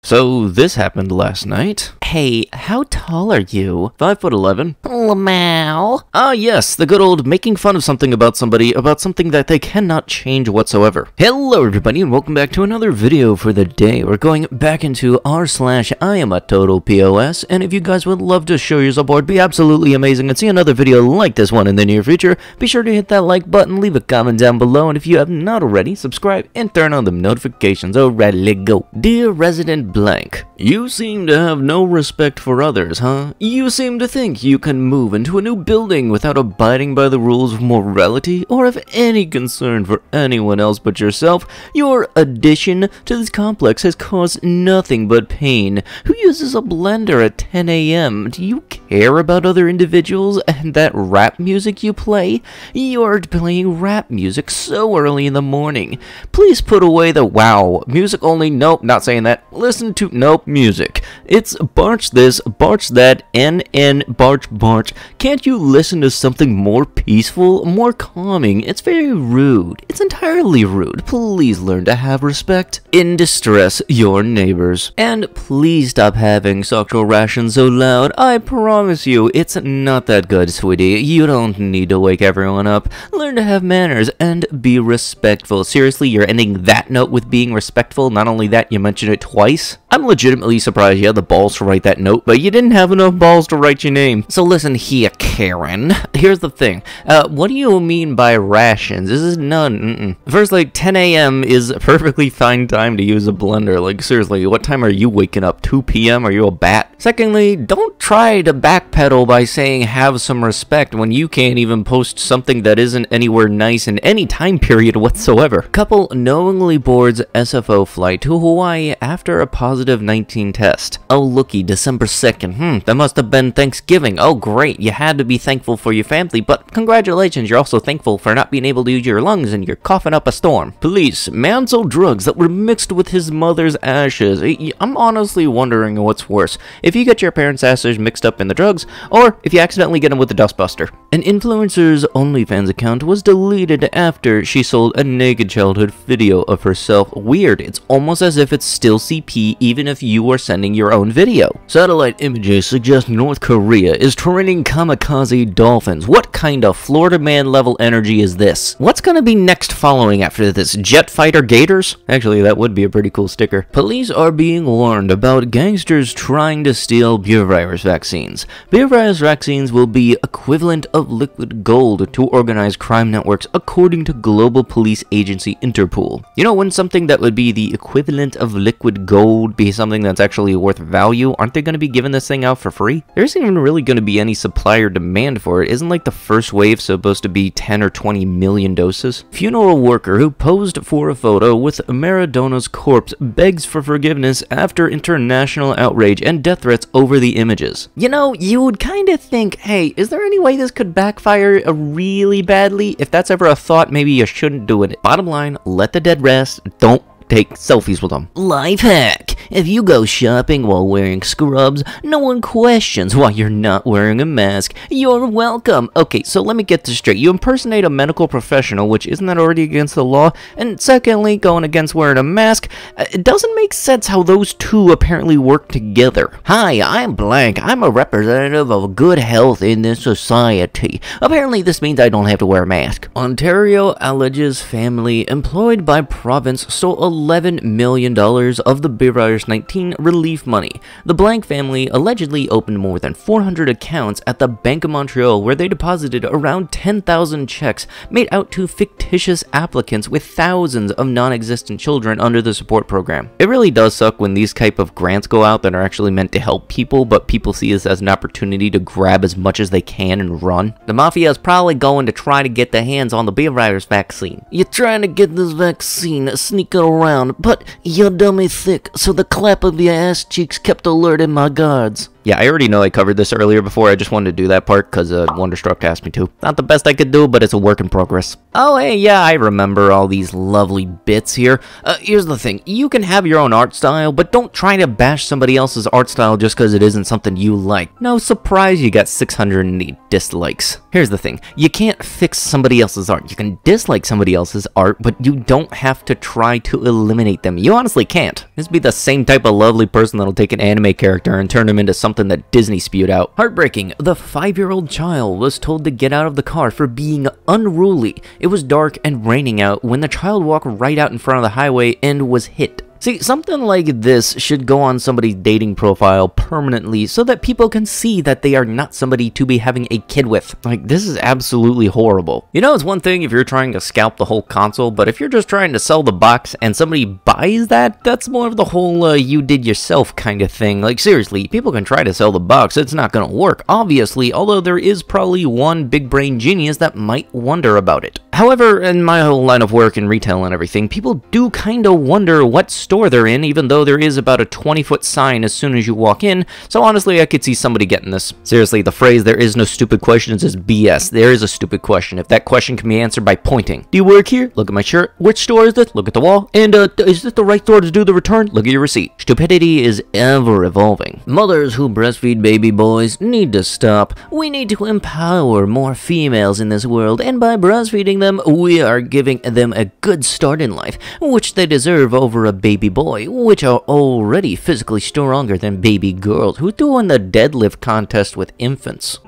So this happened last night. Hey, how tall are you? 5'11". Lamau. Ah yes, the good old making fun of something about somebody about something that they cannot change whatsoever. Hello everybody and welcome back to another video for the day. We're going back into r/iamatotalpieceofsh, and if you guys would love to show your support, be absolutely amazing and see another video like this one in the near future, be sure to hit that like button, leave a comment down below, and if you have not already, subscribe and turn on the notifications. Alright, let's go. Dear Resident Blank, you seem to have no respect for others, huh? You seem to think you can move into a new building without abiding by the rules of morality or of any concern for anyone else but yourself. Your addition to this complex has caused nothing but pain. Who uses a blender at 10 a.m.? Do you care about other individuals and that rap music you play? You're playing rap music so early in the morning. Please put away the wow, music only, nope, not saying that. Listen to nope music. It's barch this, barch that, NN, barch. Can't you listen to something more peaceful, more calming? It's very rude. It's entirely rude. Please learn to have respect. In distress, your neighbors. And please stop having sexual rations so loud. I promise you, it's not that good, sweetie. You don't need to wake everyone up. Learn to have manners and be respectful. Seriously, you're ending that note with being respectful? Not only that, you mentioned it twice? I'm legitimately surprised you had the balls to write that note, but you didn't have enough balls to write your name. So listen here, Karen. Here's the thing. What do you mean by rations? This is none. First, like, 10 a.m. is a perfectly fine time to use a blender. Like, seriously, what time are you waking up? 2 p.m.? Are you a bat? Secondly, don't try to backpedal by saying have some respect when you can't even post something that isn't anywhere nice in any time period whatsoever. Couple knowingly boards SFO flight to Hawaii after a positive 19 test. Oh, looky, December 2nd. That must have been Thanksgiving. Oh, great. You had to be thankful for your family, but congratulations, you're also thankful for not being able to use your lungs and you're coughing up a storm. Police man sold drugs that were mixed with his mother's ashes. I'm honestly wondering what's worse, if you get your parents' ashes mixed up in the drugs, or if you accidentally get them with the dustbuster. An influencer's OnlyFans account was deleted after she sold a naked childhood video of herself. Weird, it's almost as if it's still CP even if you are sending your own video. Satellite images suggest North Korea is training kamikaze dolphins. What kind of Florida man level energy is this? What's gonna be next following after this? Jet fighter gators? Actually, that would be a pretty cool sticker. Police are being warned about gangsters trying to steal beer virus vaccines. Beer virus vaccines will be equivalent of liquid gold to organized crime networks, according to global police agency Interpol. You know, when something that would be the equivalent of liquid gold be something that's actually worth value, aren't they going to be giving this thing out for free? There isn't even really going to be any supply or demand for it. Isn't like the first wave supposed to be 10 or 20 million doses? Funeral worker who posed for a photo with Maradona's corpse begs for forgiveness after international outrage and death threats over the images. You know, you would kind of think, hey, is there any way this could backfire really badly? If that's ever a thought, maybe you shouldn't do it. Bottom line, let the dead rest. Don't take selfies with them. Life hack. If you go shopping while wearing scrubs, no one questions why you're not wearing a mask. You're welcome. Okay, so let me get this straight. You impersonate a medical professional, which isn't that already against the law? And secondly, going against wearing a mask, it doesn't make sense how those two apparently work together. Hi, I'm Blank. I'm a representative of good health in this society. Apparently this means I don't have to wear a mask. Ontario alleges family employed by province stole $11 million of the beer virus 19 relief money. The Blank family allegedly opened more than 400 accounts at the Bank of Montreal where they deposited around 10,000 checks made out to fictitious applicants with thousands of non-existent children under the support program. It really does suck when these type of grants go out that are actually meant to help people, but people see this as an opportunity to grab as much as they can and run. The mafia is probably going to try to get their hands on the beer virus vaccine. You're trying to get this vaccine, sneak it around, but your dummy thick, so the clap of your ass cheeks kept alerting my guards. Yeah, I already know I covered this earlier before. I just wanted to do that part because Wonderstruck asked me to. Not the best I could do, but it's a work in progress. Oh, hey, yeah, I remember all these lovely bits here. Here's the thing. You can have your own art style, but don't try to bash somebody else's art style just because it isn't something you like. No surprise you got 608 dislikes. Here's the thing. You can't fix somebody else's art. You can dislike somebody else's art, but you don't have to try to eliminate them. You honestly can't. This be the same type of lovely person that'll take an anime character and turn him into something that Disney spewed out. Heartbreaking. The 5-year-old child was told to get out of the car for being unruly. It was dark and raining out when the child walked right out in front of the highway and was hit. See, something like this should go on somebody's dating profile permanently so that people can see that they are not somebody to be having a kid with. Like, this is absolutely horrible. You know, it's one thing if you're trying to scalp the whole console, but if you're just trying to sell the box and somebody buys that, that's more of the whole you did yourself kind of thing. Like, seriously, people can try to sell the box, it's not gonna work, obviously, although there is probably one big brain genius that might wonder about it. However, in my whole line of work in retail and everything, people do kinda wonder what store they're in, even though there is about a 20-foot sign as soon as you walk in, so honestly I could see somebody getting this. Seriously, the phrase "there is no stupid questions" is BS. There is a stupid question if that question can be answered by pointing. Do you work here? Look at my shirt. Which store is this? Look at the wall. And is this the right store to do the return? Look at your receipt. Stupidity is ever evolving. Mothers who breastfeed baby boys need to stop. We need to empower more females in this world, and by breastfeeding them, we are giving them a good start in life, which they deserve over a baby boy, which are already physically stronger than baby girls who do in the deadlift contest with infants.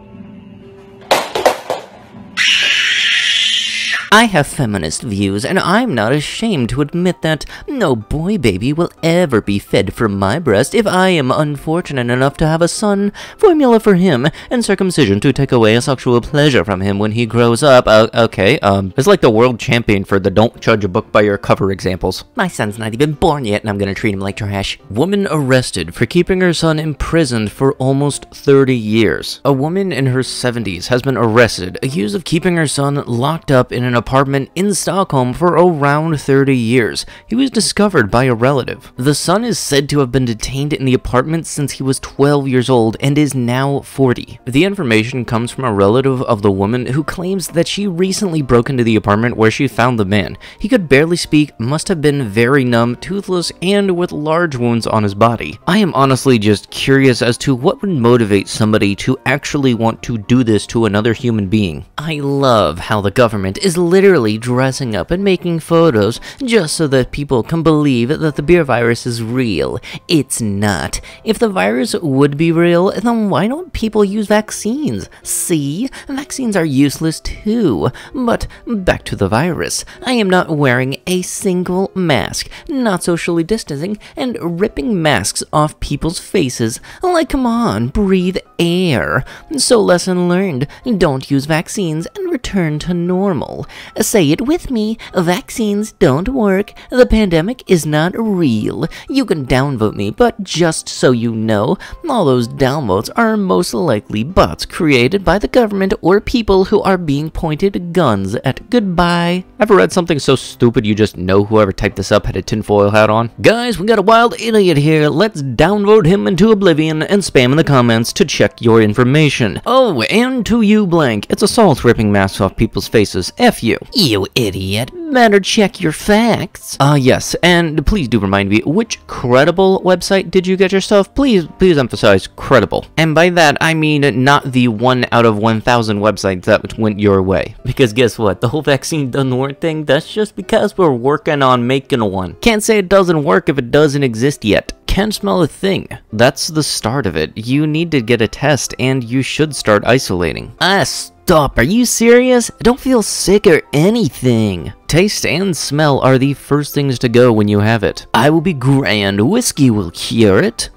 I have feminist views, and I'm not ashamed to admit that no boy baby will ever be fed from my breast if I am unfortunate enough to have a son, formula for him, and circumcision to take away a sexual pleasure from him when he grows up. It's like the world champion for the don't judge a book by your cover examples. My son's not even born yet, and I'm gonna treat him like trash. Woman arrested for keeping her son imprisoned for almost 30 years. A woman in her 70s has been arrested, accused of keeping her son locked up in an apartment in Stockholm for around 30 years. He was discovered by a relative. The son is said to have been detained in the apartment since he was 12 years old and is now 40. The information comes from a relative of the woman who claims that she recently broke into the apartment where she found the man. He could barely speak, must have been very numb, toothless, and with large wounds on his body. I am honestly just curious as to what would motivate somebody to actually want to do this to another human being. I love how the government is literally dressing up and making photos just so that people can believe that the beer virus is real. It's not. If the virus would be real, then why don't people use vaccines? See? Vaccines are useless too. But back to the virus. I am not wearing a single mask, not socially distancing, and ripping masks off people's faces. Like, come on, breathe air. So lesson learned, don't use vaccines and return to normal. Say it with me, vaccines don't work, the pandemic is not real. You can downvote me, but just so you know, all those downvotes are most likely bots created by the government or people who are being pointed guns at. Goodbye. Ever read something so stupid you just know whoever typed this up had a tinfoil hat on? Guys, we got a wild idiot here. Let's downvote him into oblivion and spam in the comments to check your information. Oh, and to you blank, it's assault ripping masks off people's faces. F you. You idiot. Better check your facts. Yes, and please do remind me, which credible website did you get yourself? Please emphasize credible. And by that, I mean not the 1 out of 1,000 websites that went your way. Because guess what? The whole vaccine doesn't work thing, that's just because we're working on making one. Can't say it doesn't work if it doesn't exist yet. Can't smell a thing. That's the start of it. You need to get a test, and you should start isolating. Stop, are you serious? I don't feel sick or anything. Taste and smell are the first things to go when you have it. I will be grand, whiskey will cure it.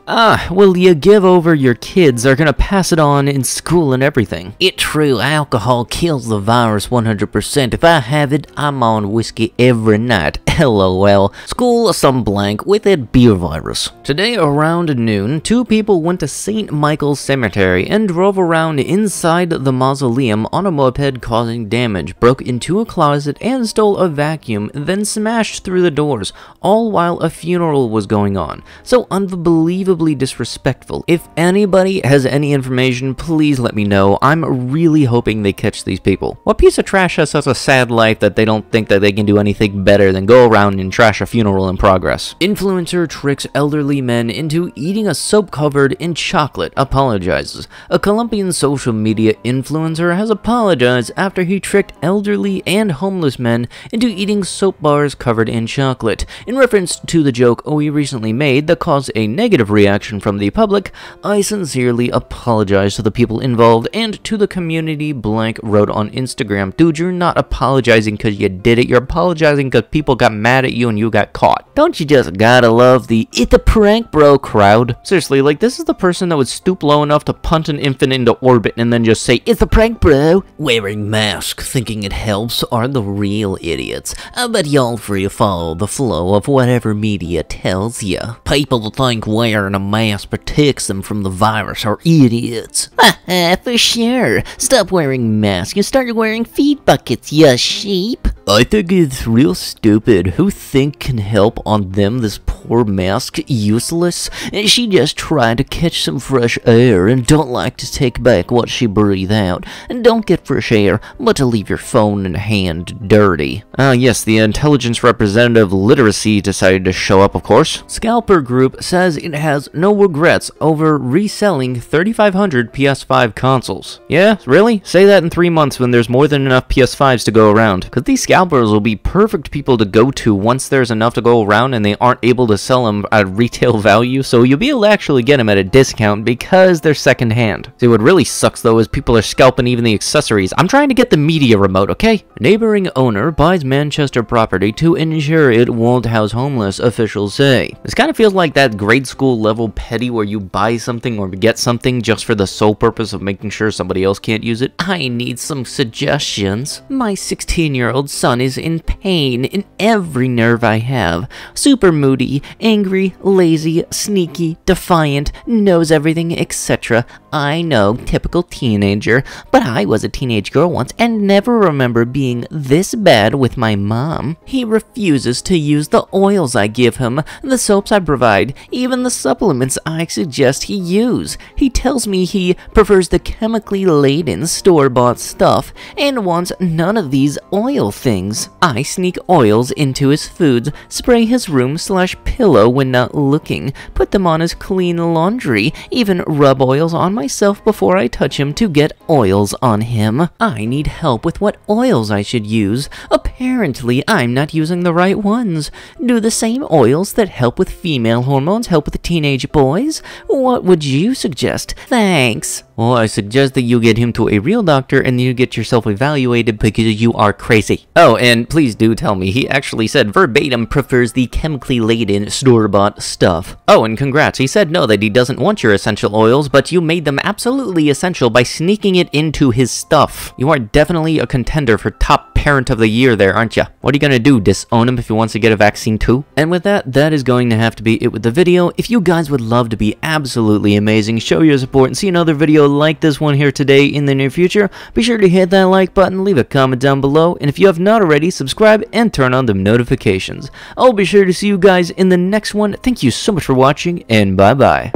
Will you give over your kids are gonna pass it on in school and everything. It's true, alcohol kills the virus 100%. If I have it, I'm on whiskey every night. LOL. School some blank with a beer virus. Today around noon, 2 people went to St. Michael's Cemetery and drove around inside the mausoleum on a moped causing damage, broke into a closet, and stole a vacuum, then smashed through the doors, all while a funeral was going on. So unbelievably disrespectful. If anybody has any information, please let me know. I'm really hoping they catch these people. What piece of trash has such a sad life that they don't think that they can do anything better than go around and trash a funeral in progress? Influencer tricks elderly men into eating a soap covered in chocolate, apologizes. A Colombian social media influencer has apologized after he tricked elderly and homeless men into eating soap bars covered in chocolate. In reference to the joke we recently made that caused a negative reaction from the public, I sincerely apologize to the people involved and to the community, blank wrote on Instagram. Dude, you're not apologizing because you did it. You're apologizing because people got mad at you and you got caught. Don't you just gotta love the "it's a prank bro" crowd? Seriously, like, this is the person that would stoop low enough to punt an infant into orbit and then just say, "It's a prank bro." Wearing masks thinking it helps are the real idiots. I bet y'all free to follow the flow of whatever media tells ya. People that think wearing a mask protects them from the virus are idiots. Haha, for sure. Stop wearing masks and start wearing feed buckets, ya sheep. I think it's real stupid. Who think can help on them? This poor mask useless? She just tried to catch some fresh air and don't like to take back what she breathed out. And don't get fresh air, but to leave your phone in hand dirty. Yes, the intelligence representative literacy decided to show up, of course. Scalper Group says it has no regrets over reselling 3,500 PS5 consoles. Yeah, really? Say that in 3 months when there's more than enough PS5s to go around. Because these scalpers will be perfect people to go to once there's enough to go around and they aren't able to sell them at retail value, so you'll be able to actually get them at a discount because they're secondhand. See, what really sucks though is people are scalping even the accessories. I'm trying to get the media remote, okay? Neighboring owner buys Manchester property to ensure it won't house homeless, officials say. This kind of feels like that grade school level petty where you buy something or get something just for the sole purpose of making sure somebody else can't use it. I need some suggestions. My 16-year-old son is in pain in every nerve I have. Super moody, angry, lazy, sneaky, defiant, knows everything, etc. I know, typical teenager, but I was a teenage girl once and never remember being this bad with my mom. He refuses to use the oils I give him, the soaps I provide, even the supplements I suggest he use. He tells me he prefers the chemically laden store-bought stuff and wants none of these oil things. I sneak oils into his foods, spray his room/pillow when not looking, put them on his clean laundry, even rub oils on myself before I touch him to get oils on him. I need help with what oils I should use. Apparently, I'm not using the right ones. Do the same oils that help with female hormones help with teenage boys? What would you suggest? Thanks. Well, I suggest that you get him to a real doctor and you get yourself evaluated because you are crazy. Oh, and please do tell me, he actually said verbatim prefers the chemically laden store-bought stuff. Oh, and congrats, he said no, that he doesn't want your essential oils, but you made them absolutely essential by sneaking it into his stuff. You are definitely a contender for top parent of the year there, aren't ya? What are you gonna do, disown him if he wants to get a vaccine too? And with that, that is going to have to be it with the video. If you guys would love to be absolutely amazing, show your support, and see another video like this one here today in the near future, be sure to hit that like button, leave a comment down below, and if you have not already, subscribe and turn on the notifications. I'll be sure to see you guys in the next one. Thank you so much for watching, and bye-bye.